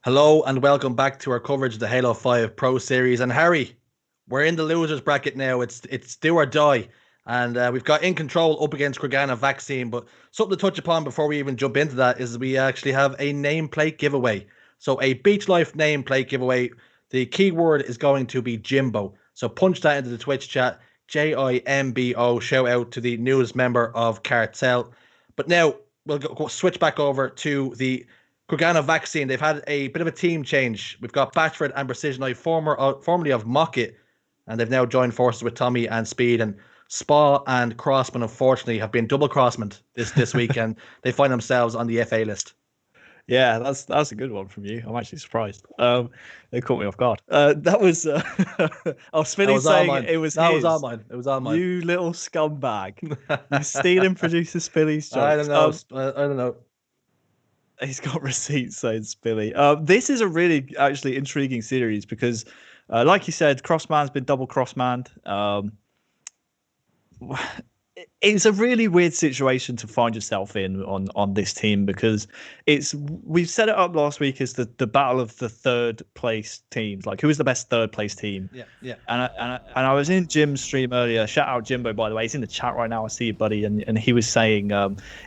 Hello and welcome back to our coverage of the Halo 5 Pro Series. And Harry, we're in the losers bracket now. It's do or die. And we've got In Control up against Kroganavaccine. But something to touch upon before we even jump into that is we actually have a nameplate giveaway. So a Beach Life nameplate giveaway. The keyword is going to be Jimbo. So punch that into the Twitch chat. Jimbo. Shout out to the newest member of Cartel. But now we'll go switch back over to the Kroganavaccine. They've had a bit of a team change. We've got Batchford and Precision Eye, formerly of Mocket, and they've now joined forces with Tommy and Speed. And Spa and Crossman, unfortunately, have been double crossman this week, and they find themselves on the FA list. Yeah, that's a good one from you. I'm actually surprised. They caught me off guard. That was Spinny saying it was his. That was all mine. It was all mine. You little scumbag! You stealing producer Spilly's jokes. I don't know. I don't know. He's got receipts saying Spilly. This is a really actually intriguing series because, like you said, Crossman's been double crossmanned. It's a really weird situation to find yourself in on this team because we've set it up last week as the battle of the third place teams. Like, who is the best third place team? Yeah. And I was in Jim's stream earlier. Shout out Jimbo, by the way. He's in the chat right now. I see you, buddy. And he was saying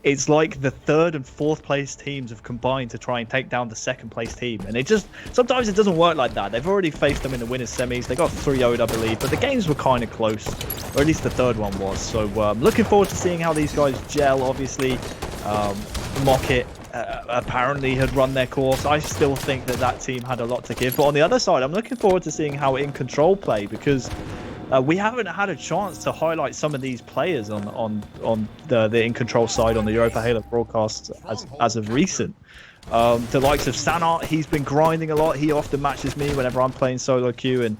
it's like the third and fourth place teams have combined to try and take down the second place team. And sometimes it doesn't work like that. They've already faced them in the winners semis. They got 3-0'd, I believe, but the games were kind of close, or at least the third one was. So looking forward to seeing how these guys gel. Obviously, Mocket apparently had run their course. I still think that team had a lot to give. But on the other side, I'm looking forward to seeing how In Control play because we haven't had a chance to highlight some of these players on the In Control side on the Europa Halo broadcast as of recent. The likes of Sanart, he's been grinding a lot. He often matches me whenever I'm playing solo queue, and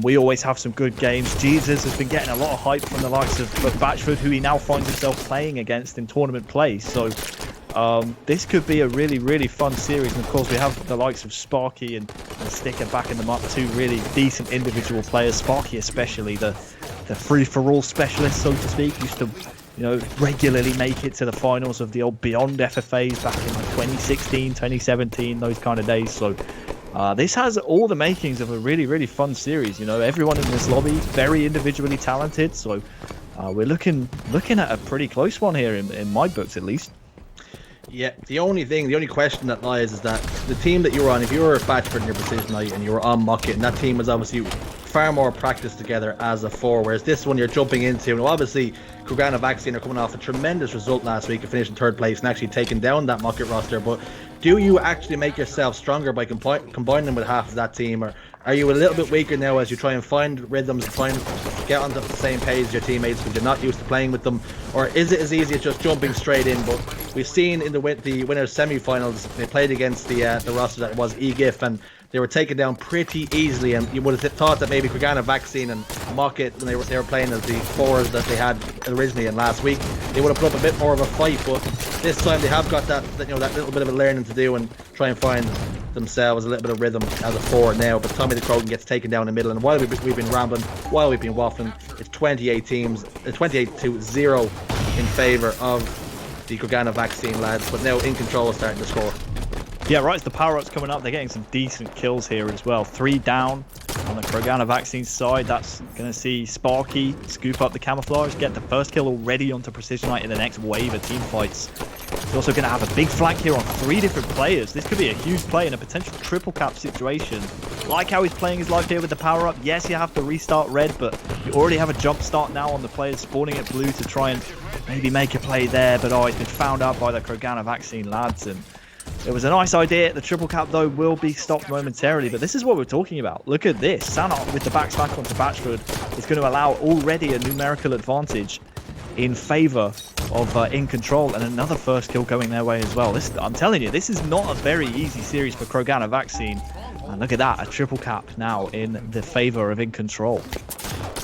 we always have some good games. Jesus has been getting a lot of hype from the likes of Batchford, who he now finds himself playing against in tournament play. So this could be a really, really fun series. And of course, we have the likes of Sparky and Sticker backing them up, two really decent individual players. Sparky especially, the free-for-all specialist, so to speak, used to regularly make it to the finals of the old Beyond FFAs back in 2016, 2017, those kind of days. So this has all the makings of a really, really fun series. Everyone in this lobby very individually talented. So we're looking at a pretty close one here in my books, at least. Yeah, the only question that lies is that the team that you were on, if you were Batchford in your Precision Eye and you were on Mocket, and that team was obviously far more practice together as a four, whereas this one you're jumping into, and obviously Kroganavaccine are coming off a tremendous result last week of finishing third place and actually taking down that Mocket roster. But do you actually make yourself stronger by combining them with half of that team, or are you a little bit weaker now as you try and find rhythms and try and get onto the same page as your teammates because you're not used to playing with them? Or is it as easy as just jumping straight in? But we've seen in the winners semi-finals, they played against the roster that was EGIF, and they were taken down pretty easily, and you would have thought that maybe Kroganavaccine and Mocket, when they were playing as the fours that they had originally in last week, they would have put up a bit more of a fight. But this time they have got that little bit of a learning to do and try and find themselves a little bit of rhythm as a forward now. But Tommy the Krogan gets taken down in the middle, and while we've been rambling, while we've been waffling, it's 28-0 in favour of the Kroganavaccine lads. But now In Control is starting to score. Yeah, right, as the power-ups coming up, they're getting some decent kills here as well. 3 down on the Kroganavaccine side. That's going to see Sparky scoop up the camouflage, get the first kill already onto Precision Light in the next wave of team fights. He's also going to have a big flank here on 3 different players. This could be a huge play in a potential triple cap situation. Like how he's playing his life here with the power-up. Yes, you have to restart red, but you already have a jump start now on the players spawning at blue to try and maybe make a play there. But he's been found out by the Kroganavaccine lads, and it was a nice idea. The triple cap, though, will be stopped momentarily. But this is what we're talking about. Look at this. Sanart with the backsmack onto Batchford is going to allow already a numerical advantage in favour of In Control, and another first kill going their way as well. I'm telling you, this is not a very easy series for Kroganavaccine. And look at that, a triple cap now in the favour of In Control.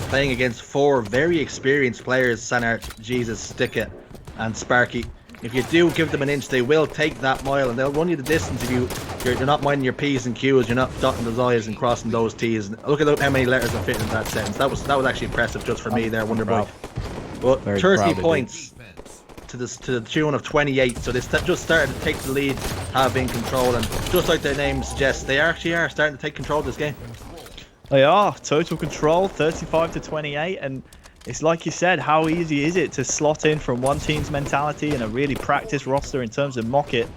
Playing against 4 very experienced players, Sanart, Jesus, Stickit and Sparky. If you do give them an inch, they will take that mile, and they'll run you the distance if you're not minding your P's and Q's, you're not dotting those I's and crossing those T's. And look at how many letters are fitting in that sentence. That was actually impressive just for me there, Wonderboy. But 30 points. to the tune of 28. So they just started to take the lead, have in control, and just like their name suggests, they actually are starting to take control of this game. They are. Total control, 35 to 28, and it's like you said, how easy is it to slot in from one team's mentality and a really practiced roster in terms of mock it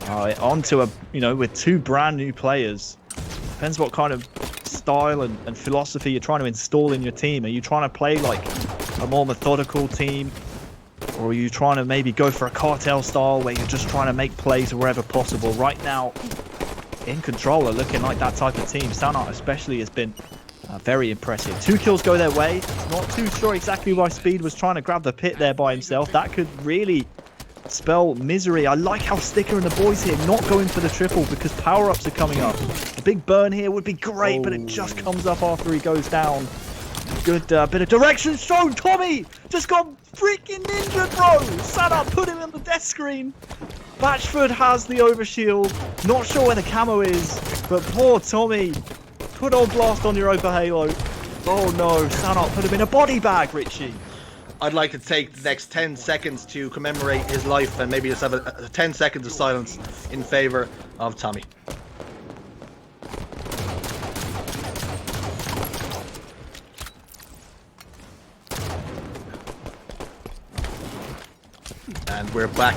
onto a, with two brand new players. Depends what kind of style and philosophy you're trying to install in your team. Are you trying to play like a more methodical team, or are you trying to maybe go for a cartel style where you're just trying to make plays wherever possible? Right now, in control are looking like that type of team. Sanart especially has been very impressive. 2 kills go their way. Not too sure exactly why Speed was trying to grab the pit there by himself. That could really spell misery. I like how Sticker and the boys here not going for the triple because power-ups are coming up. A big burn here would be great, but it just comes up after he goes down. Good bit of direction shown. Tommy just got freaking injured, bro. Sanart put him on the death screen. Batchford has the overshield. Not sure where the camo is, but poor Tommy. Put on blast on your over halo. Oh no, Sanart put him in a body bag, Richie. I'd like to take the next 10 seconds to commemorate his life and maybe just have a 10 seconds of silence in favor of Tommy. And we're back.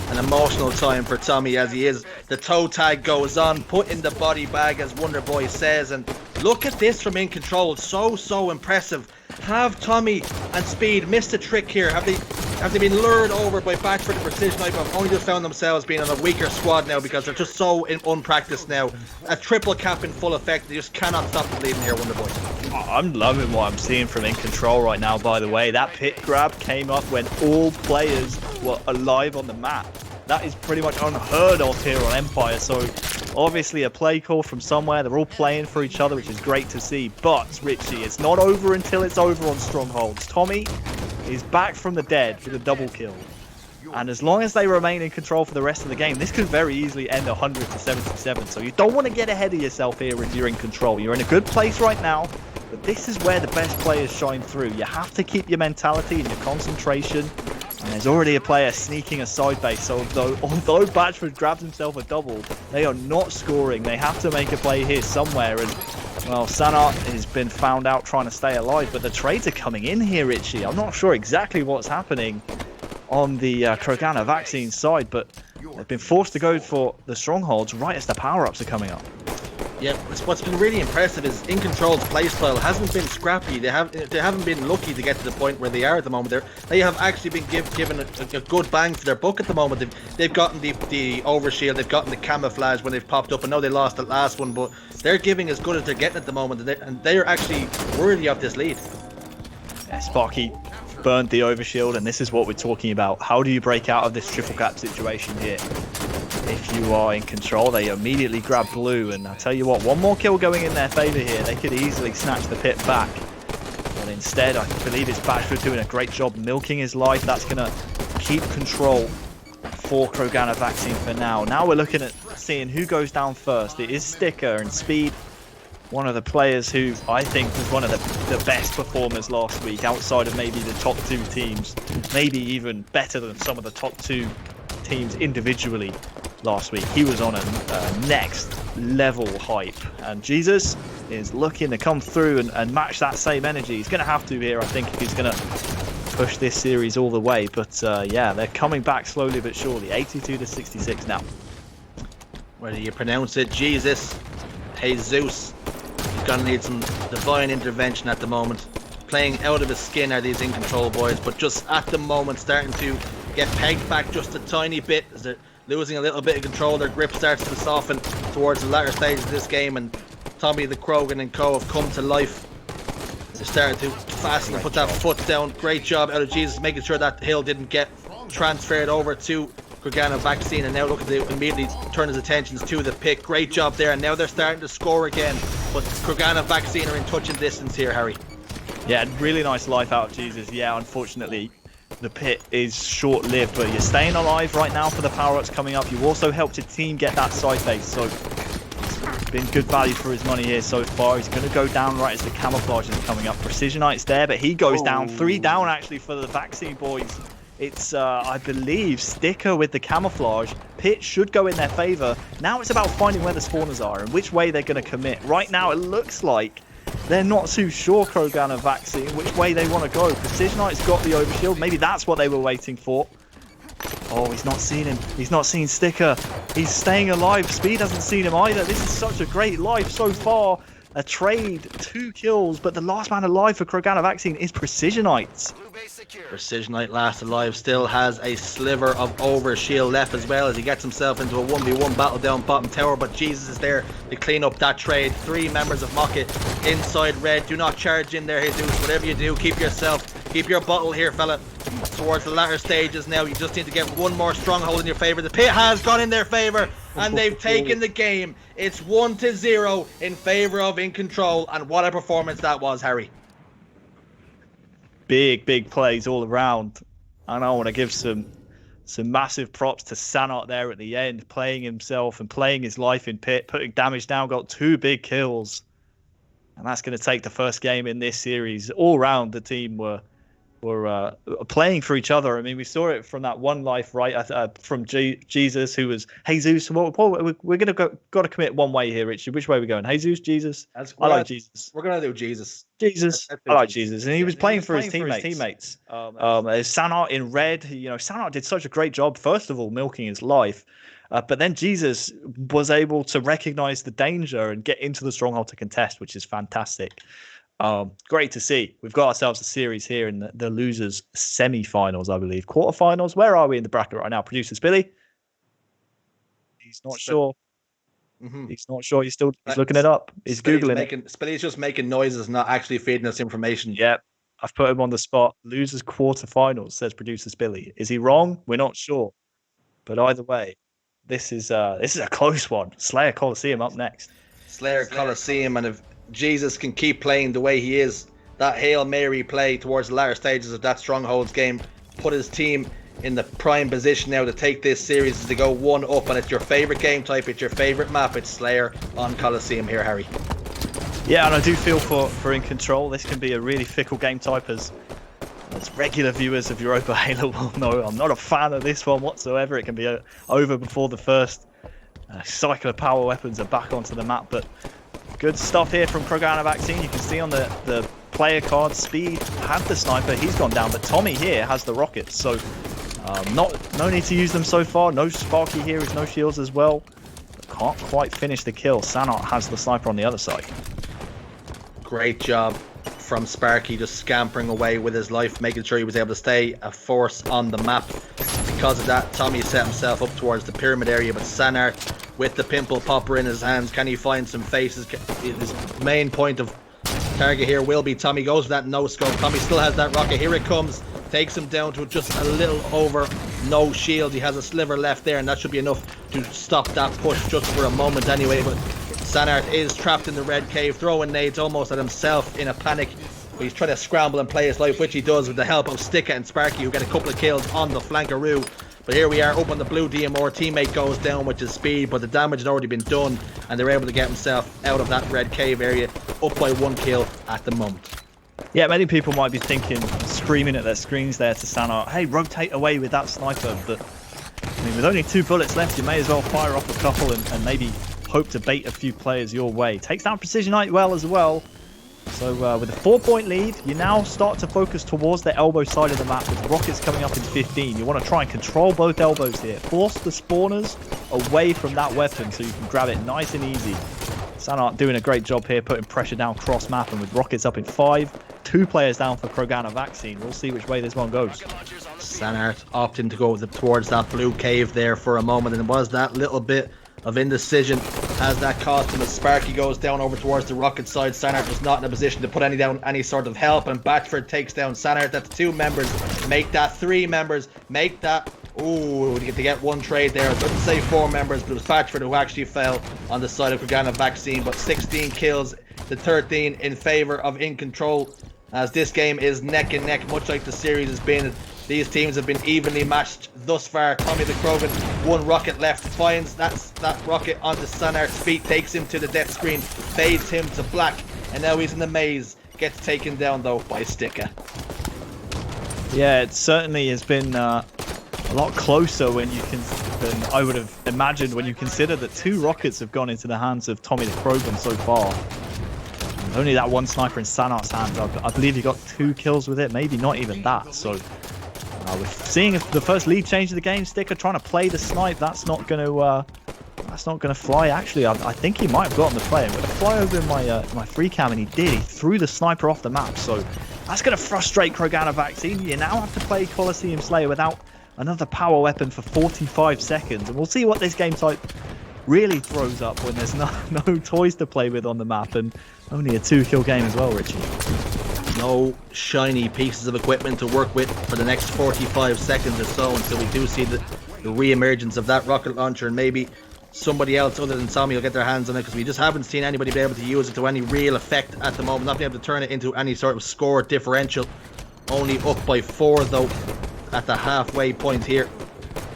An emotional time for Tommy as he is. The toe tag goes on, put in the body bag as Wonderboy says, and look at this from In Control. So impressive. Have Tommy and Speed missed a trick here? Have they been lured over by Batchford and Precision Knife? Have only just found themselves being on a weaker squad now because they're just so unpracticed now. A triple cap in full effect. They just cannot stop the bleeding here, Wonderboy. I'm loving what I'm seeing from In Control right now, by the way. That pit grab came up when all players were alive on the map. That is pretty much unheard of here on Empire, so obviously a play call from somewhere. They're all playing for each other, which is great to see. But, Richie, it's not over until it's over on Strongholds. Tommy is back from the dead with a double kill. And as long as they remain in control for the rest of the game, this could very easily end 100 to 77. So you don't want to get ahead of yourself here if you're in control. You're in a good place right now, but this is where the best players shine through. You have to keep your mentality and your concentration. And there's already a player sneaking a side base, so although Batchford grabs himself a double, they are not scoring. They have to make a play here somewhere, and well, Sanart has been found out trying to stay alive, but the trades are coming in here, Richie. I'm not sure exactly what's happening on the Kroganavaccine side, but they've been forced to go for the strongholds right as the power-ups are coming up. Yeah, what's been really impressive is In Control's playstyle hasn't been scrappy. They haven't been lucky to get to the point where they are at the moment. They have actually been given a good bang for their buck at the moment. They've gotten the overshield, they've gotten the camouflage when they've popped up. I know they lost the last one, but they're giving as good as they're getting at the moment, and they're actually worthy of this lead. Yeah, Sparky burned the overshield, and this is what we're talking about. How do you break out of this triple cap situation here? If you are in control, they immediately grab blue, and I tell you what, one more kill going in their favor here. They could easily snatch the pit back, but instead I believe it's Batchford doing a great job milking his life. That's gonna keep control for Kroganavaccine for now. Now we're looking at seeing who goes down first. It is Sticker and Speed, one of the players who I think was one of the best performers last week, outside of maybe the top 2 teams, maybe even better than some of the top 2 teams individually last week. He was on a next level hype, and Jesus is looking to come through and match that same energy. He's going to have to here, I think, if he's going to push this series all the way. But yeah, they're coming back slowly but surely. 82 to 66 now. Whether you pronounce it Jesus, Jesus, he's going to need some divine intervention at the moment. Playing out of his skin are these In Control boys, but just at the moment starting to get pegged back just a tiny bit as they're losing a little bit of control. Their grip starts to soften towards the latter stages of this game, and Tommy, the Krogan and co have come to life. They're starting to fasten and put that foot down. Great job out of Jesus, making sure that hill didn't get transferred over to Kroganavaccine, and now looking to immediately turn his attentions to the pick. Great job there, and now they're starting to score again, but Kroganavaccine are in touching distance here, Harry. Yeah, really nice life out of Jesus. Yeah, unfortunately the pit is short-lived, but you're staying alive right now for the power-ups coming up. You also helped your team get that side base, so it's been good value for his money here so far. He's going to go down right as the camouflage is coming up. Precision Knight's there, but he goes down. 3 down actually for the Vaccine boys. It's, I believe, Sticker with the camouflage. Pit should go in their favor. Now it's about finding where the spawners are and which way they're going to commit. Right now, it looks like they're not too sure, Kroganavaccine, which way they want to go. Precision Knight's got the overshield. Maybe that's what they were waiting for. Oh, he's not seen him. He's not seen Sticker. He's staying alive. Speed hasn't seen him either. This is such a great life so far. A trade, 2 kills, but the last man alive for Kroganavaccine is Precision Knights. Precision Knight last alive, still has a sliver of overshield left as well as he gets himself into a 1v1 battle down bottom tower, but Jesus is there to clean up that trade. 3 members of Mocket inside red. Do not charge in there, Jesus. Whatever you do, keep your bottle here, fella. Towards the latter stages now, you just need to get one more stronghold in your favor. The pit has gone in their favor and they've taken the game. It's 1-0 in favor of In Control, and what a performance that was, Harry. Big plays all around, and I want to give some massive props to Sanot there at the end, playing himself and playing his life in pit, putting damage down, got 2 big kills, and that's going to take the first game in this series. All round, the team were playing for each other. I mean, we saw it from that one life, right? From Jesus, who was Jesus. We're got to commit one way here, Richard. Which way are we going? Jesus, Jesus. I like Jesus. We're gonna do Jesus. Jesus. I like Jesus, and he was playing for his teammates. Sanot in red. You know, Sanot did such a great job. First of all, milking his life. But then Jesus was able to recognize the danger and get into the stronghold to contest, which is fantastic. Great to see. We've got ourselves a series here in the losers semi-finals, I believe. Quarterfinals. Where are we in the bracket right now? Producer Billy? He's not sure. He's not sure. He's looking it up. He's Googling it. Spilly's just making noises, not actually feeding us information. Yep. I've put him on the spot. Losers quarterfinals, says producer Billy. Is he wrong? We're not sure. But either way, this is a close one. Slayer Coliseum up next. Slayer Coliseum, and if Jesus can keep playing the way he is, that Hail Mary play towards the latter stages of that Strongholds game, put his team in the prime position now to take this series to go 1-up, and it's your favourite game type, it's your favourite map, it's Slayer on Coliseum here, Harry. Yeah, and I do feel for In Control, this can be a really fickle game type, as regular viewers of Europa Halo will know. I'm not a fan of this one whatsoever. It can be over before the first cycle of power weapons are back onto the map, but good stuff here from Kroganavaccine. You can see on the player card, Speed had the sniper, he's gone down, but Tommy here has the rockets, so no need to use them so far. No Sparky here with no shields as well. But can't quite finish the kill. Sanot has the sniper on the other side. Great job from Sparky, just scampering away with his life, making sure he was able to stay a force on the map. Because of that, Tommy set himself up towards the pyramid area, but Sanart with the pimple popper in his hands, can he find some faces? His main point of target here will be Tommy. Goes for that no scope. Tommy still has that rocket. Here it comes. Takes him down to just a little over no shield. He has a sliver left there, and that should be enough to stop that push just for a moment anyway. But Sanart is trapped in the red cave, throwing nades almost at himself in a panic. But he's trying to scramble and play his life, which he does with the help of Sticka and Sparky, who get a couple of kills on the flankaroo. But here we are up on the blue DMR. Teammate goes down, which is Speed, but the damage had already been done, and they're able to get himself out of that red cave area, up by 1 kill at the moment. Yeah, many people might be thinking, screaming at their screens there to Sanot, hey, rotate away with that sniper. But I mean, with only 2 bullets left, you may as well fire off a couple and maybe hope to bait a few players your way. Takes down Precision Knight well as well. So with a 4-point lead, you now start to focus towards the elbow side of the map with rockets coming up in 15. You want to try and control both elbows here. Force the spawners away from that weapon so you can grab it nice and easy. Sanart doing a great job here, putting pressure down cross map, and with rockets up in 5, 2 players down for Kroganavaccine. We'll see which way this one goes. Sanart opting to go towards that blue cave there for a moment, and it was that little bit of indecision as that cost him as Sparky goes down over towards the rocket side. Sanart was not in a position to put any sort of help, and Batchford takes down Sanart. That's 2 members, make that 3 members, make that. Ooh, to get 1 trade there. I couldn't say 4 members, but it was Batchford who actually fell on the side of Kroganavaccine. But 16 kills to 13 in favor of In Control, as this game is neck and neck, much like the series has been. These teams have been evenly matched thus far. Tommy the Krogan, 1 rocket left, finds that rocket onto Sanart's feet, takes him to the death screen, fades him to black, and now he's in the maze. Gets taken down though by Sticka. Yeah, it certainly has been a lot closer than I would have imagined when you consider that 2 rockets have gone into the hands of Tommy the Krogan so far. Only that one sniper in Sanart's hands. I believe he got 2 kills with it, maybe not even that. So we're seeing the first lead change of the game. Sticker trying to play the snipe. That's not going to fly. Actually, I think he might have gotten the play. I'm going to fly over in my free cam, and he did. He threw the sniper off the map. So that's going to frustrate Kroganavaccine. You now have to play Colosseum Slayer without another power weapon for 45 seconds, and we'll see what this game type really throws up when there's no toys to play with on the map, and only a 2-kill game as well, Richie. No shiny pieces of equipment to work with for the next 45 seconds or so until we do see the re-emergence of that rocket launcher, and maybe somebody else other than Tommy will get their hands on it, because we just haven't seen anybody be able to use it to any real effect at the moment, not be able to turn it into any sort of score differential. Only up by 4 though at the halfway point here.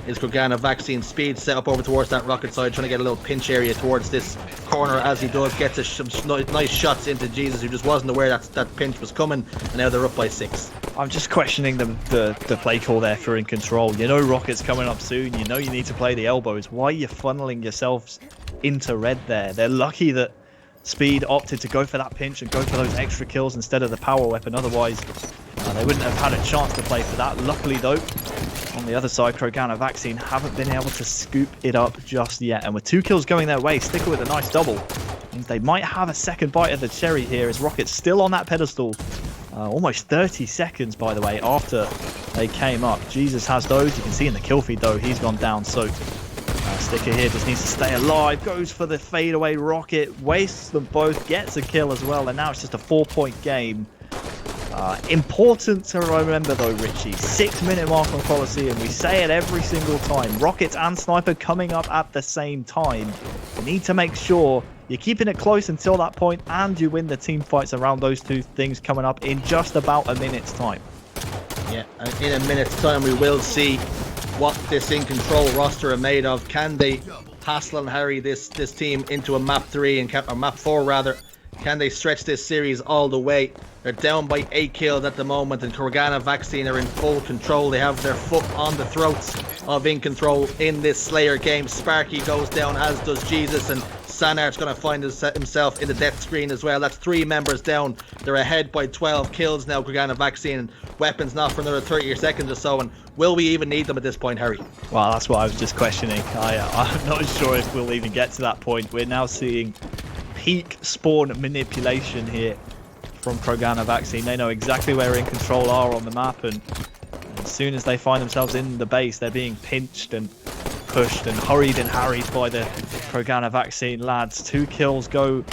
Is Kroganavaccine. Speed set up over towards that rocket side, trying to get a little pinch area towards this corner as he does. Gets some nice shots into Jesus, who just wasn't aware that pinch was coming, and now they're up by 6. I'm just questioning the play call there for In Control. You know Rocket's coming up soon. You know you need to play the elbows. Why are you funneling yourselves into red there? They're lucky that Speed opted to go for that pinch and go for those extra kills instead of the power weapon. Otherwise, they wouldn't have had a chance to play for that. Luckily, though, on the other side, Kroganavaccine haven't been able to scoop it up just yet. And with 2 kills going their way, Sticker with a nice double, means they might have a second bite of the cherry here, as Rocket's still on that pedestal. Almost 30 seconds, by the way, after they came up. Jesus has those. You can see in the kill feed, though, he's gone down. So Sticker here just needs to stay alive. Goes for the fadeaway rocket. Wastes them both. Gets a kill as well. And now it's just a 4-point game. Important to remember, though, Richie. 6-minute mark on Colosseum. We say it every single time. Rockets and Sniper coming up at the same time. You need to make sure you're keeping it close until that point, and you win the team fights around those 2 things coming up in just about a minute's time. Yeah, and in a minute's time we will see what this In Control roster are made of. Can they hassle and harry this team into a map 3 or map 4 rather? Can they stretch this series all the way? They're down by 8 kills at the moment, and Kroganavaccine are in full control. They have their foot on the throats of In Control in this Slayer game. Sparky goes down, as does Jesus, and Sanart's going to find himself in the death screen as well. That's 3 members down. They're ahead by 12 kills now, Kroganavaccine, and weapons not for another 30 seconds or so. And will we even need them at this point, Harry? Well, that's what I was just questioning. I'm not sure if we'll even get to that point. We're now seeing peak spawn manipulation here from Kroganavaccine. They know exactly where In Control are on the map, and as soon as they find themselves in the base, they're being pinched and pushed and hurried and harried by the Kroganavaccine lads. 2 kills go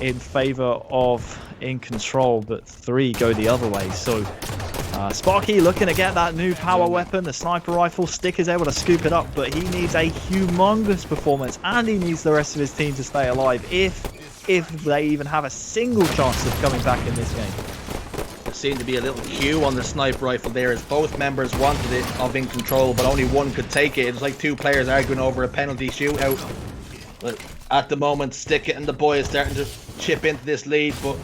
in favor of In Control, but 3 go the other way. So Sparky looking to get that new power weapon, the sniper rifle. Stick is able to scoop it up, but he needs a humongous performance, and he needs the rest of his team to stay alive if they even have a single chance of coming back in this game. There seemed to be a little queue on the sniper rifle there, as both members wanted it of In Control, but only one could take it. It was like 2 players arguing over a penalty shootout. But at the moment, Stickit and the boys starting to chip into this lead, but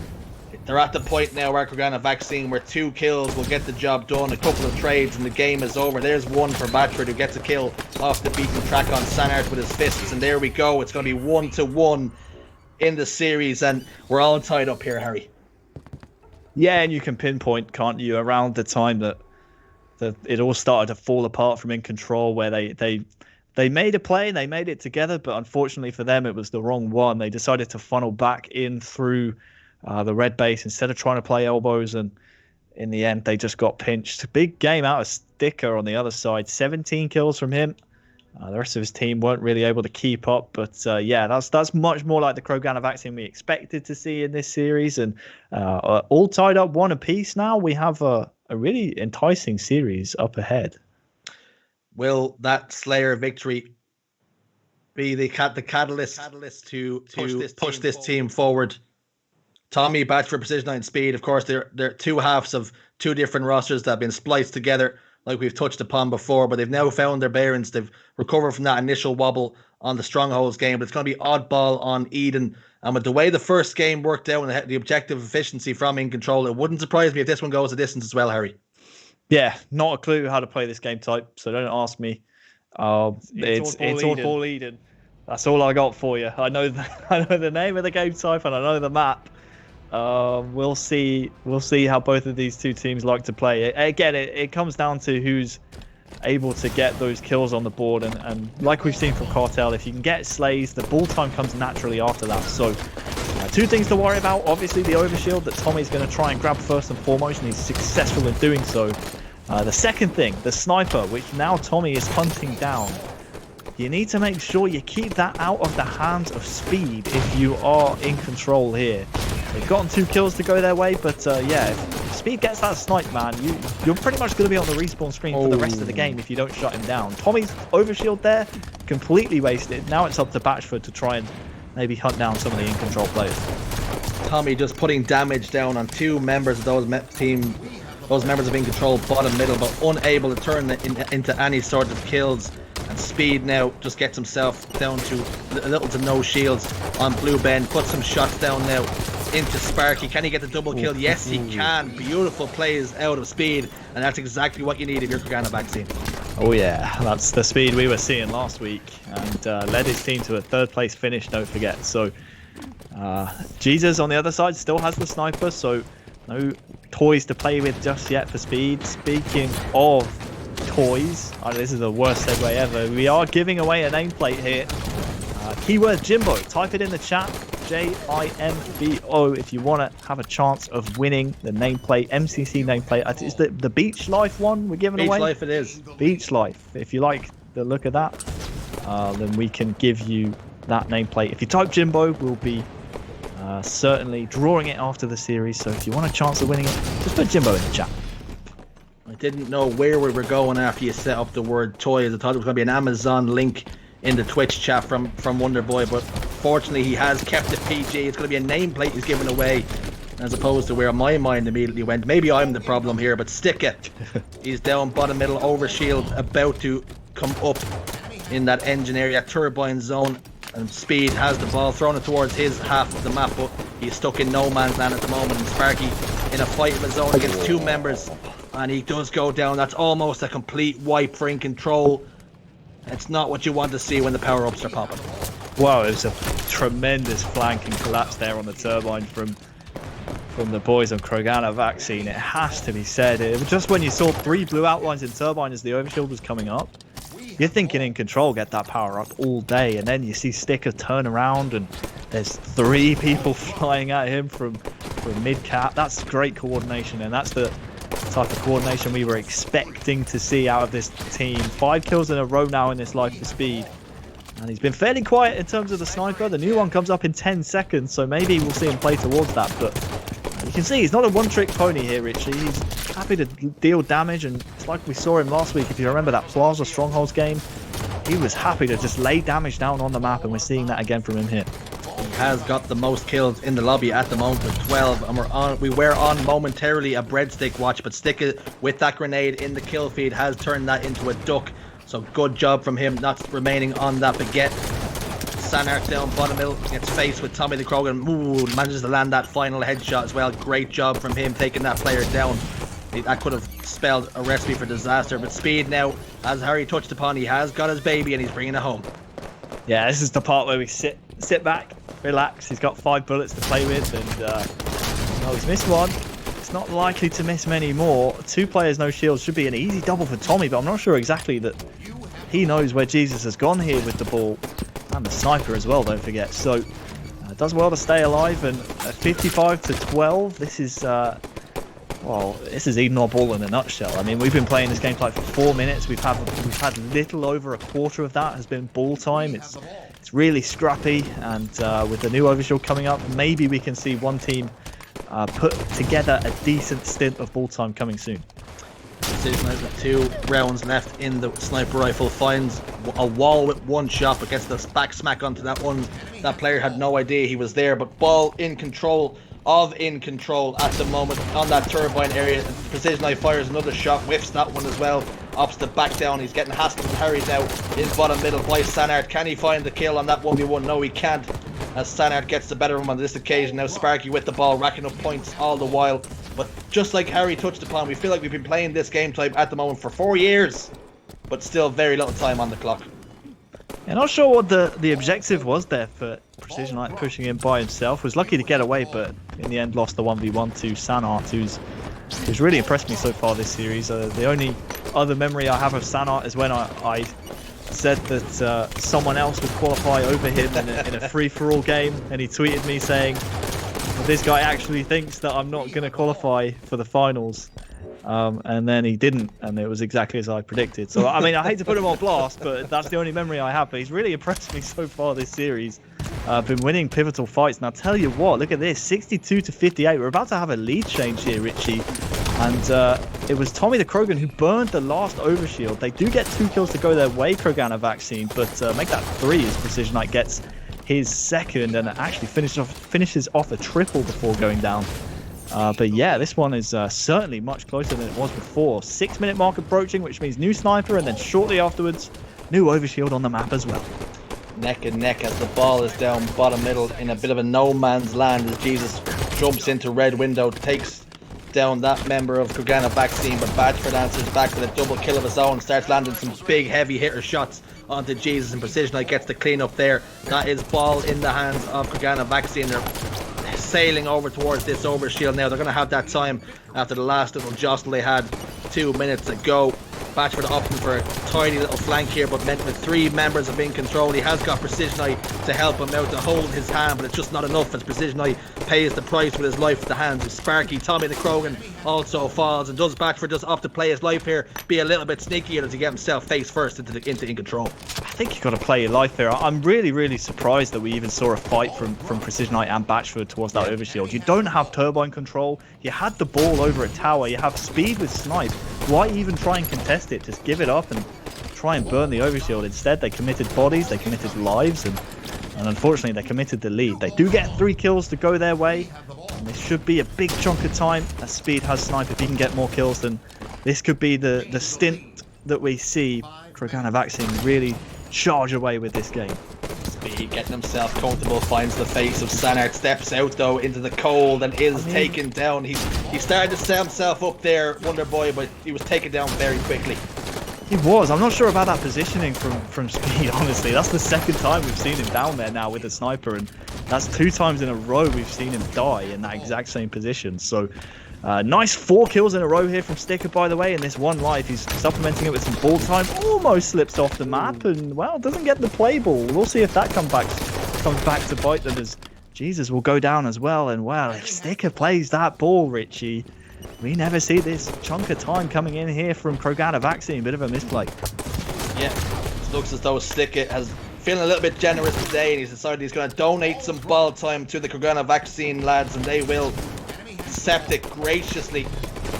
they're at the point now where Kroganavaccine, where 2 kills will get the job done, a couple of trades, and the game is over. There's one for Batchford, who gets a kill off the beaten track on Sanart with his fists, and there we go. It's going to be 1-1 in the series, and we're all tied up here, Harry. Yeah, and you can pinpoint, can't you, around the time that it all started to fall apart from In Control, where they made a play, they made it together, but unfortunately for them, it was the wrong one. They decided to funnel back in through the red base instead of trying to play elbows, and in the end, they just got pinched. Big game out of Sticker on the other side. 17 kills from him. The rest of his team weren't really able to keep up, but yeah, that's much more like the Kroganavaccine we expected to see in this series, and all tied up 1 apiece now. We have a really enticing series up ahead. Will that Slayer victory be the catalyst to push this team forward? Tommy, Batchford, Precision 9, Speed, of course, they're 2 halves of 2 different rosters that have been spliced together, like we've touched upon before, but they've now found their bearings. They've recovered from that initial wobble on the Strongholds game, but it's going to be oddball on Eden. And with the way the first game worked out and the objective efficiency from In Control, it wouldn't surprise me if this one goes a distance as well, Harry. Yeah, not a clue how to play this game type, so don't ask me. It's all ball Eden. That's all I got for you. I know I know the name of the game type and I know the map. We'll see how both of these two teams like to play. Again, it comes down to who's able to get those kills on the board, and like we've seen from Cartel, if you can get slays, the ball time comes naturally after that. So two things to worry about. Obviously the overshield that Tommy's going to try and grab first and foremost, and he's successful in doing so. The second thing, the sniper, which now Tommy is hunting down. You need to make sure you keep that out of the hands of Speed if you are in control here. They've gotten 2 kills to go their way, but yeah, if Speed gets that snipe, man, you're pretty much going to be on the respawn screen for the rest of the game if you don't shut him down. Tommy's overshield there, completely wasted. Now it's up to Batchford to try and maybe hunt down some of the in-control players. Tommy just putting damage down on 2 members of those members of in control, bottom, middle, but unable to turn it into any sort of kills. And Speed now just gets himself down to little to no shields on Blue Ben. Puts some shots down now into Sparky. Can he get the double kill? Yes, he can. Beautiful plays out of Speed, and that's exactly what you need if you're Kroganavaccine. Oh yeah, that's the Speed we were seeing last week, and led his team to a 3rd place finish, don't forget. So Jesus on the other side still has the sniper, so no toys to play with just yet for Speed. Speaking of toys, this is the worst segue ever. We are giving away a nameplate here. Keyword Jimbo. Type it in the chat. JIMBO if you want to have a chance of winning the nameplate, MCC nameplate. Is the Beach Life one we're giving away? Beach Life it is. Beach Life. If you like the look of that, then we can give you that nameplate. If you type Jimbo, we'll be certainly drawing it after the series. So if you want a chance of winning it, just put Jimbo in the chat. I didn't know where we were going after you set up the word toys. I thought it was going to be an Amazon link in the Twitch chat from Wonderboy, but fortunately he has kept it PG. It's going to be a nameplate he's giving away, as opposed to where my mind immediately went. Maybe I'm the problem here, but stick it. He's down bottom middle, overshield, about to come up in that engine area, turbine zone, and Speed has the ball, thrown it towards his half of the map, but he's stuck in no man's land at the moment, and Sparky in a fight of his own against 2 members, and he does go down. That's almost a complete wipe for in control. It's not what you want to see when the power-ups are popping. Wow, it was a tremendous flanking collapse there on the turbine from the boys on Kroganavaccine. It has to be said. Just when you saw 3 blue outlines in turbine as the overshield was coming up, you're thinking in control, get that power up all day, and then you see Sticker turn around and there's 3 people flying at him from mid-cap. That's great coordination, and that's the type of coordination we were expecting to see out of this team. 5 kills in a row now in this life for Speed, and he's been fairly quiet in terms of the sniper. The new one comes up in 10 seconds, so maybe we'll see him play towards that, but you can see he's not a one-trick pony here, Richie. He's happy to deal damage, and it's like we saw him last week. If you remember that Plaza Strongholds game, he was happy to just lay damage down on the map, and we're seeing that again from him here. He has got the most kills in the lobby at the moment with 12, and we were on momentarily a breadstick watch, but Stick with that grenade in the kill feed has turned that into a duck. So good job from him not remaining on that baguette. Sanark down bottom middle, gets faced with Tommy the Krogan. Ooh, manages to land that final headshot as well. Great job from him taking that player down. That could have spelled a recipe for disaster, but Speed now, as Harry touched upon, he has got his baby and he's bringing it home. Yeah, this is the part where we sit back, relax. He's got 5 bullets to play with, and he's missed one. It's not likely to miss many more. 2 players, no shields, should be an easy double for Tommy, but I'm not sure exactly that he knows where Jesus has gone here with the ball. And the sniper as well, don't forget. So does well to stay alive, and at 55-12, this is well, this is Eden or ball in a nutshell. I mean, we've been playing this game for 4 minutes. We've had little over a quarter of that has been ball time. It's really scrappy, and with the new overshield coming up, maybe we can see one team put together a decent stint of ball time coming soon. With 2 rounds left in the sniper rifle, finds a wall with 1 shot, but gets the back smack onto that one. That player had no idea he was there, but ball in control at the moment on that turbine area. Precision Knife fires another shot, whiffs that one as well, opts to back down. He's getting hassled and harried now in bottom middle by Sanart. Can he find the kill on that 1v1? No, he can't, as Sanart gets the better of him on this occasion. Now Sparky with the ball, racking up points all the while. But just like Harry touched upon, we feel like we've been playing this game type at the moment for 4 years, but still very little time on the clock. Yeah, not sure what the objective was there for Precision Light pushing in by himself. Was lucky to get away, but in the end lost the 1v1 to Sanart, who's really impressed me so far this series. The only other memory I have of Sanart is when I said that someone else would qualify over him in a free-for-all game, and he tweeted me saying, this guy actually thinks that I'm not going to qualify for the finals. And then he didn't, and it was exactly as I predicted. So, I mean, I hate to put him on blast, but that's the only memory I have. But he's really impressed me so far this series. Been winning pivotal fights. And I'll tell you what, look at this, 62-58. We're about to have a lead change here, Richie. And it was Tommy the Krogan who burned the last overshield. They do get 2 kills to go their way, Kroganavaccine, but make that 3 as Precision Knight gets his second and actually finishes off a triple before going down. But yeah, this one is certainly much closer than it was before. 6-minute mark approaching, which means new sniper, and then shortly afterwards, new overshield on the map as well. Neck and neck as the ball is down bottom middle in a bit of a no man's land as Jesus jumps into red window, takes down that member of Kroganavaccine, but Batchford answers back with a double kill of his own, starts landing some big heavy hitter shots onto Jesus, and Precision Knight gets the clean up there. That is ball in the hands of Kroganavaccine. They're sailing over towards this overshield now. They're going to have that time after the last little jostle they had 2 minutes ago. Batchford opting for a tiny little flank here, but meant with 3 members of in control, he has got Precision Knight to help him out, to hold his hand, but it's just not enough as Precision Knight pays the price with his life at the hands of Sparky. Tommy the Krogan also falls, and does Batchford just opt to play his life here, be a little bit sneaky, or does he get himself face first into in control? I think you've got to play your life here. I'm really surprised that we even saw a fight from Precision Knight and Batchford towards that overshield. You don't have turbine control, you had the ball over a tower, you have speed with snipe. Why even try and contest it? Just give it up and try and burn the overshield. Instead, they committed bodies, they committed lives, and unfortunately they committed the lead. They do get 3 kills to go their way, and this should be a big chunk of time as Speed has snipe. If he can get more kills, then this could be the stint that we see Kroganavaccine really charge away with this game. Speed getting himself comfortable, finds the face of Sanart, steps out though into the cold and is taken down. He started to set himself up there, Wonder Boy, but he was taken down very quickly. He was. I'm not sure about that positioning from Speed, honestly. That's the second time we've seen him down there now with a sniper, and that's 2 times in a row we've seen him die in that exact same position. So nice 4 kills in a row here from Sticker, by the way, in this one life. He's supplementing it with some ball time, almost slips off the map, and well, doesn't get the play ball. We'll see if that comes back to bite them, as Jesus will go down as well. And well, if Sticker plays that ball, Richie, we never see this chunk of time coming in here from Kroganavaccine. Bit of a misplay. Yeah, it looks as though Sticker has feeling a little bit generous today, and he's decided he's going to donate some ball time to the Kroganavaccine lads, and they will accept it graciously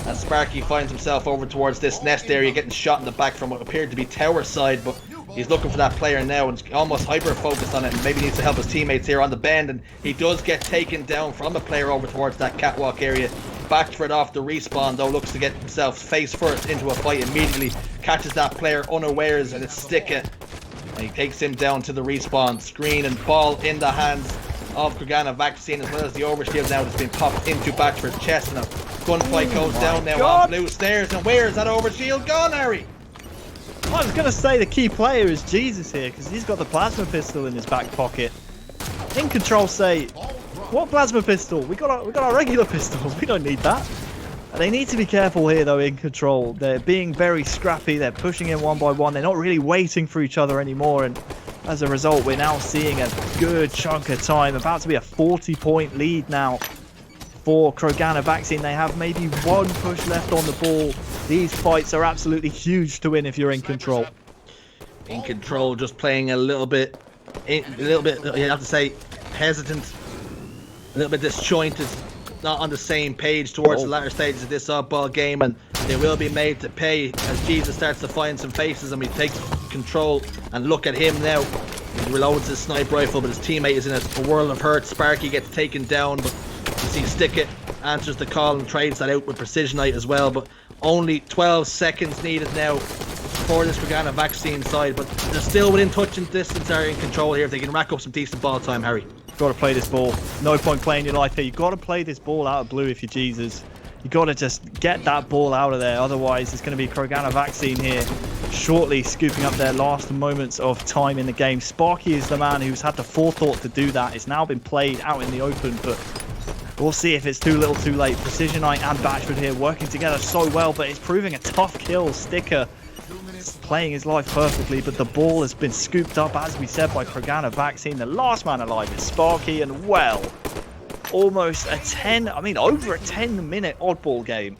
as Sparky finds himself over towards this nest area, getting shot in the back from what appeared to be tower side, but he's looking for that player now and almost hyper focused on it, and maybe needs to help his teammates here on the bend, and he does get taken down from a player over towards that catwalk area. Batchford off the respawn though, looks to get himself face first into a fight immediately, catches that player unawares, and it's Sticker, and he takes him down to the respawn screen, and ball in the hands of Kroganavaccine, as well as the overshield now that's been popped into Batchford's chest, and a gunfight goes down now on blue stairs. And where's that overshield gone, Harry? I was going to say the key player is Jesus here, because he's got the plasma pistol in his back pocket. In control say, what plasma pistol? We got our regular pistol. We don't need that. And they need to be careful here though. In control, they're being very scrappy. They're pushing in one by one. They're not really waiting for each other anymore, and as a result, we're now seeing a good chunk of time. About to be a 40-point lead now for Kroganavaccine. They have maybe 1 push left on the ball. These fights are absolutely huge to win if you're in control. In control, just playing a little bit, you have to say, hesitant, a little bit disjointed, not on the same page towards the latter stages of this oddball game, and they will be made to pay as Jesus starts to find some faces, and we take control and look at him now. He reloads his sniper rifle, but his teammate is in a world of hurt. Sparky gets taken down, but you see Stickit answers the call and trades that out with Precision Knight as well, but only 12 seconds needed now for this Kroganavaccine side, but they're still within touching distance, are in control here if they can rack up some decent ball time, Harry. Got to play this ball. No point playing your life here. You've got to play this ball out of blue if you're Jesus. You got to just get that ball out of there. Otherwise, it's going to be Kroganavaccine here shortly scooping up their last moments of time in the game. Sparky is the man who's had the forethought to do that. It's now been played out in the open, but we'll see if it's too little too late. Precisionite and Batchford here working together so well, but it's proving a tough kill. Sticker playing his life perfectly, but the ball has been scooped up, as we said, by Kroganavaccine. The last man alive is Sparky, and well, almost a 10, I mean over a 10-minute oddball game.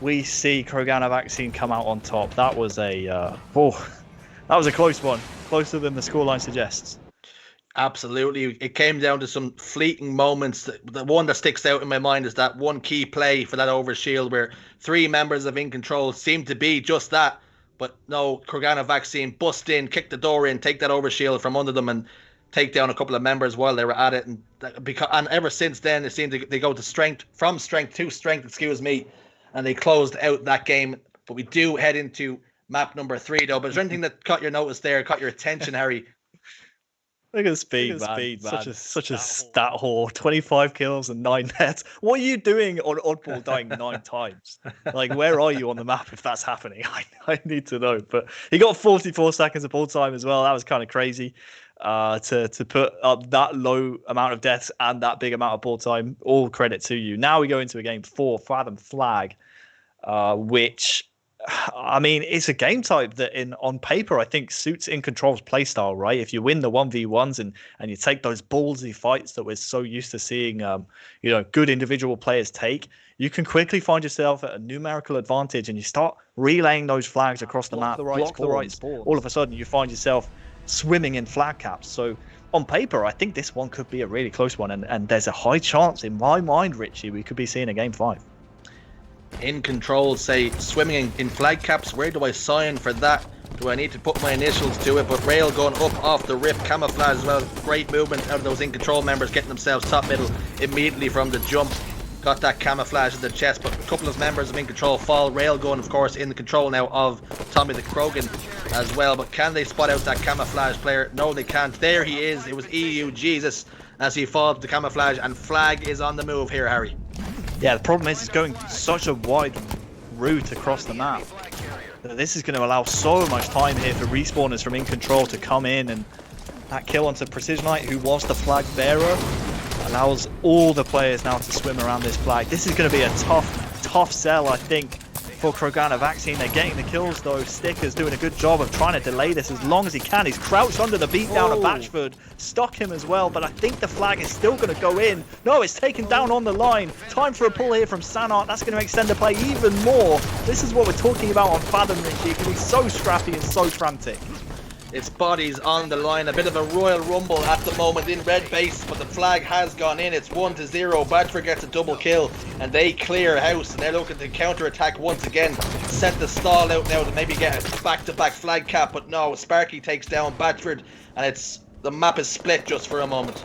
We see Kroganavaccine come out on top. That was a that was a close one, closer than the scoreline suggests. Absolutely. It came down to some fleeting moments. The one that sticks out in my mind is that one key play for that overshield where 3 members of In Control seemed to be just that. But no, Kroganavaccine bust in, kick the door in, take that overshield from under them and take down a couple of members while they were at it. And ever since then, it seemed they go to strength to strength, and they closed out that game. But we do head into map number 3, though. But is there anything that caught your notice there, caught your attention, Harry? Look at the speed, man. Such a stat whore. 25 kills and 9 deaths. What are you doing on oddball dying 9 times? Like, where are you on the map if that's happening? I need to know. But he got 44 seconds of ball time as well. That was kind of crazy to put up that low amount of deaths and that big amount of ball time. All credit to you. Now we go into a game 4, Fathom Flag, which... I mean, it's a game type that on paper, I think suits In Control's playstyle, right? If you win the 1v1s and you take those ballsy fights that we're so used to seeing, good individual players take, you can quickly find yourself at a numerical advantage and you start relaying those flags across the map, block the right spawn. All of a sudden, you find yourself swimming in flag caps. So on paper, I think this one could be a really close one. And there's a high chance in my mind, Richie, we could be seeing a game 5. In Control say swimming in flag caps. Where do I sign for that? Do I need to put my initials to it? But Railgun up off the rip, camouflage as well. Great movement out of those In Control members, getting themselves top middle immediately from the jump. Got that camouflage in the chest, but a couple of members of In Control fall. Railgun, of course, in the control now of Tommy the Krogan as well. But can they spot out that camouflage player? No, they can't. There he is. It was EU Jesus as he falls to the camouflage, and Flag is on the move here, Harry. Yeah, the problem is it's going such a wide route across the map. This is going to allow so much time here for respawners from In Control to come in, and that kill onto Precisionite, who was the flag bearer, allows all the players now to swim around this flag. This is going to be a tough sell, I think, for Kroganavaccine. They're getting the kills though. Sticker's doing a good job of trying to delay this as long as he can. He's crouched under the beatdown of Batchford, stuck him as well, but I think the flag is still going to go in. No, it's taken down on the line. Time for a pull here from Sanart. That's going to extend the play even more. This is what we're talking about on Fathom, Richie. It can be so scrappy and so frantic. Its body's on the line. A bit of a Royal Rumble at the moment in red base, but the flag has gone in. It's 1-0. Batchford gets a double kill, and they clear house, and they're looking to counter-attack once again. Set the stall out now to maybe get a back-to-back flag cap, but no, Sparky takes down Batchford, and the map is split just for a moment.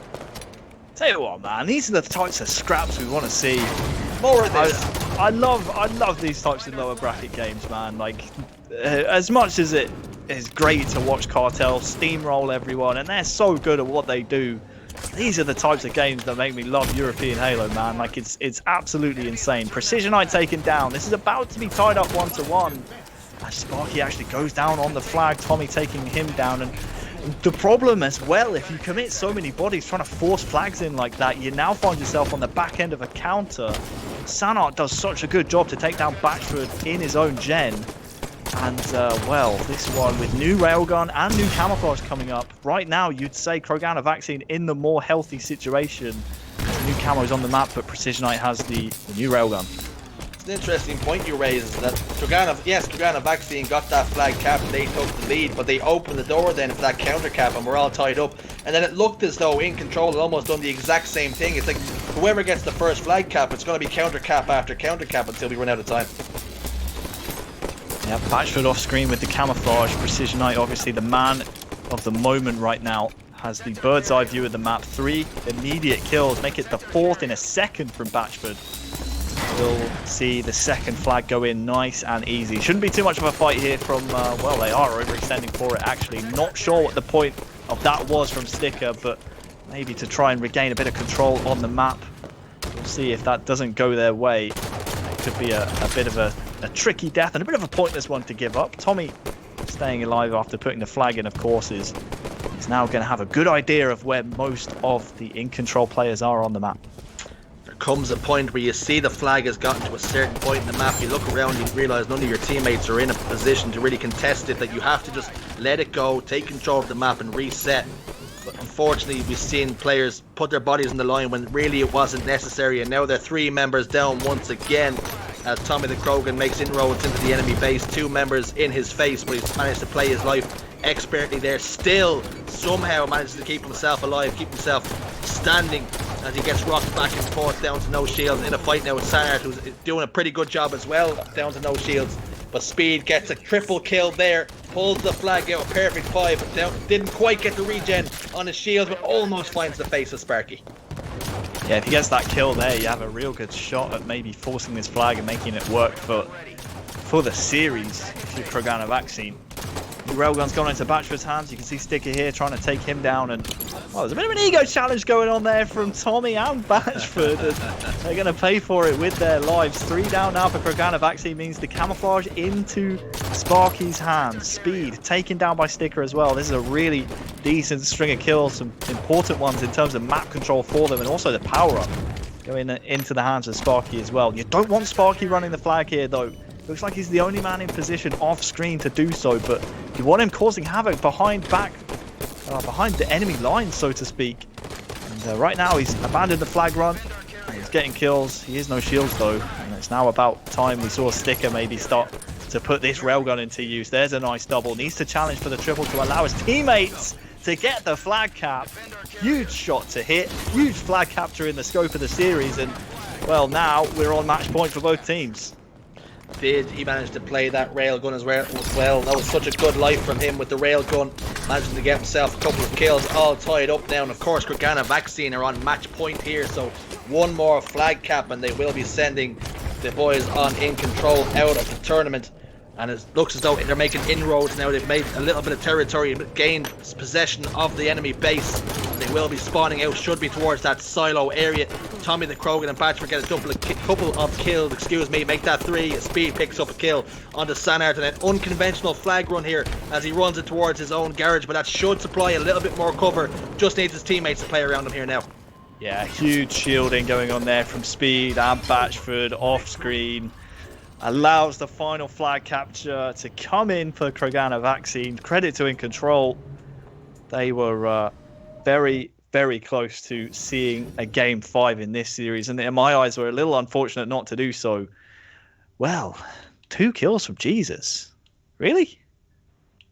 Tell you what, man, these are the types of scraps we want to see. More of this. I love these types of lower bracket games, man. Like, as much as it is great to watch Cartel steamroll everyone, and they're so good at what they do, these are the types of games that make me love European Halo, man. Like, it's absolutely insane. Precisionite taken down. This is about to be tied up 1-1. As Sparky actually goes down on the flag, Tommy taking him down, and the problem as well, if you commit so many bodies trying to force flags in like that, you now find yourself on the back end of a counter. Sanart does such a good job to take down Batchford in his own gen. And, well, this one with new railgun and new camouflage coming up. Right now, you'd say Kroganavaccine in the more healthy situation. New camos on the map, but Precisionite has the new railgun. It's an interesting point you raise, that Kroganavaccine got that flag cap and they took the lead, but they opened the door then for that counter cap and we're all tied up. And then it looked as though In Control had almost done the exact same thing. It's like whoever gets the first flag cap, it's going to be counter cap after counter cap until we run out of time. Yeah, Batchford off screen with the camouflage. Precisionite, obviously the man of the moment right now, has the bird's eye view of the map. 3 immediate kills, make it the 4th in a second from Batchford. We'll see the second flag go in nice and easy. Shouldn't be too much of a fight here from, well, they are overextending for it actually. Not sure what the point of that was from Sticker, but maybe to try and regain a bit of control on the map. We'll see if that doesn't go their way. could be a bit of a tricky death and a bit of a pointless one to give up. Tommy staying alive after putting the flag in, of course, is now going to have a good idea of where most of the in control players are on the map. There comes a point where you see the flag has gotten to a certain point in the map, you look around, you realise none of your teammates are in a position to really contest it, that you have to just let it go, take control of the map and reset. But unfortunately, we've seen players put their bodies on the line when really it wasn't necessary, and now they're 3 members down once again as Tommy the Krogan makes inroads into the enemy base. 2 members in his face, but he's managed to play his life expertly there. Still, somehow manages to keep himself alive, keep himself standing as he gets rocked back and forth down to no shields in a fight now with Sanart, who's doing a pretty good job as well, down to no shields. But Speed gets a triple kill there, pulls the flag out, a perfect 5, down, didn't quite get the regen on his shields, but almost finds the face of Sparky. Yeah, if he gets that kill there, you have a real good shot at maybe forcing this flag and making it work for the series if you're Kroganavaccine. The railgun's gone into Batchford's hands. You can see Sticker here trying to take him down, and well, there's a bit of an ego challenge going on there from Tommy and Batchford. And they're going to pay for it with their lives. 3 down now for Kroganavaccine means the camouflage into Sparky's hands. Speed taken down by Sticker as well. This is a really decent string of kills, some important ones in terms of map control for them, and also the power up going into the hands of Sparky as well. You don't want Sparky running the flag here though. Looks like he's the only man in position off screen to do so, but you want him causing havoc behind the enemy lines, so to speak. And right now he's abandoned the flag run and he's getting kills. He has no shields though, and it's now about time we saw Sticker maybe start to put this railgun into use. There's a nice double. Needs to challenge for the triple to allow his teammates to get the flag cap. Huge shot to hit, huge flag capture in the scope of the series, and well, now we're on match point for both teams. Did he manage to play that railgun as well? That was such a good life from him with the railgun, managing to get himself a couple of kills, all tied up now. And of course, Kroganavaccine are on match point here, so one more flag cap and they will be sending the boys on in control out of the tournament. And it looks as though they're making inroads now. They've made a little bit of territory, gained possession of the enemy base. They will be spawning out, should be towards that silo area. Tommy the Krogan and Batchford get a couple of kills, make that 3. Speed picks up a kill onto Sanart, and an unconventional flag run here as he runs it towards his own garage, but that should supply a little bit more cover. Just needs his teammates to play around him here now. Yeah, huge shielding going on there from Speed and Batchford off screen. Allows the final flag capture to come in for Kroganavaccine. Credit to In Control. They were very, very close to seeing a Game 5 in this series, and in my eyes were a little unfortunate not to do so. Well, 2 kills from Jesus. Really?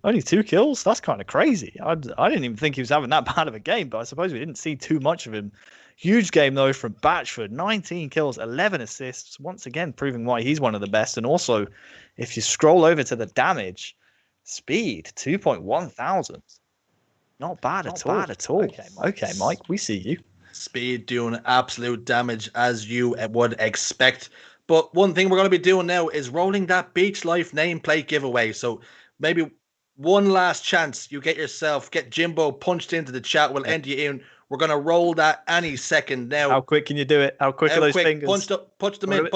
Only 2 kills? That's kind of crazy. I didn't even think he was having that bad of a game, but I suppose we didn't see too much of him. Huge game, though, from Batchford. 19 kills, 11 assists. Once again, proving why he's one of the best. And also, if you scroll over to the damage, Speed, 2.1 thousand. Not bad at all. Okay, Mike, we see you. Speed doing absolute damage as you would expect. But one thing we're going to be doing now is rolling that Beach Life nameplate giveaway. So maybe one last chance. You get Jimbo punched into the chat. We'll end you in. We're going to roll that any second now. How quick can you do it? How quick are those fingers? Punch them in.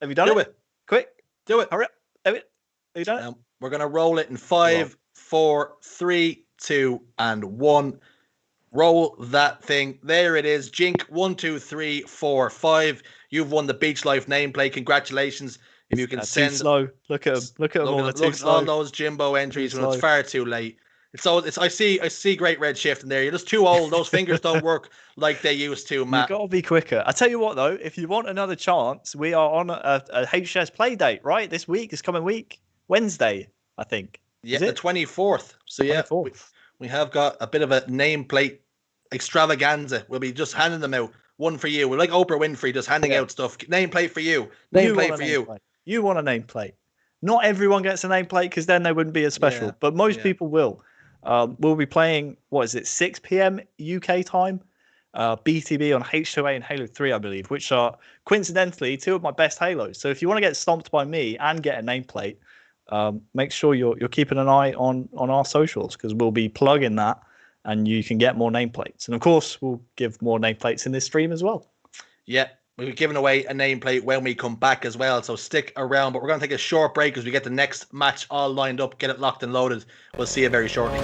Have you done it? Quick. Do it. Hurry up. Have you done it? We're going to roll it in 5, 4, 3, 2, and 1. Roll that thing. There it is. Jink, 1, 2, 3, 4, 5. You've won the Beach Life nameplate. Congratulations. If you can send... Too slow. Look at them. Look at all those Jimbo entries when it's far too late. I see great red shift in there. You're just too old. Those fingers don't work like they used to, Matt. You've got to be quicker. I tell you what, though, if you want another chance, we are on a HCS play date, right? This coming week, Wednesday, I think. Yeah, the 24th. So 24th. Yeah, we have got a bit of a nameplate extravaganza. We'll be just handing them out. One for you. We're like Oprah Winfrey, just handing out stuff. Nameplate for you. Nameplate for you. You want a nameplate. Not everyone gets a nameplate because then they wouldn't be as special, but most people will. We'll be playing, 6 p.m. UK time, BTB on H2A and Halo 3, I believe, which are coincidentally 2 of my best Halos. So if you want to get stomped by me and get a nameplate, make sure you're keeping an eye on our socials, because we'll be plugging that and you can get more nameplates. And of course, we'll give more nameplates in this stream as well. Yeah. We'll be giving away a nameplate when we come back as well, so stick around. But we're going to take a short break as we get the next match all lined up, get it locked and loaded. We'll see you very shortly.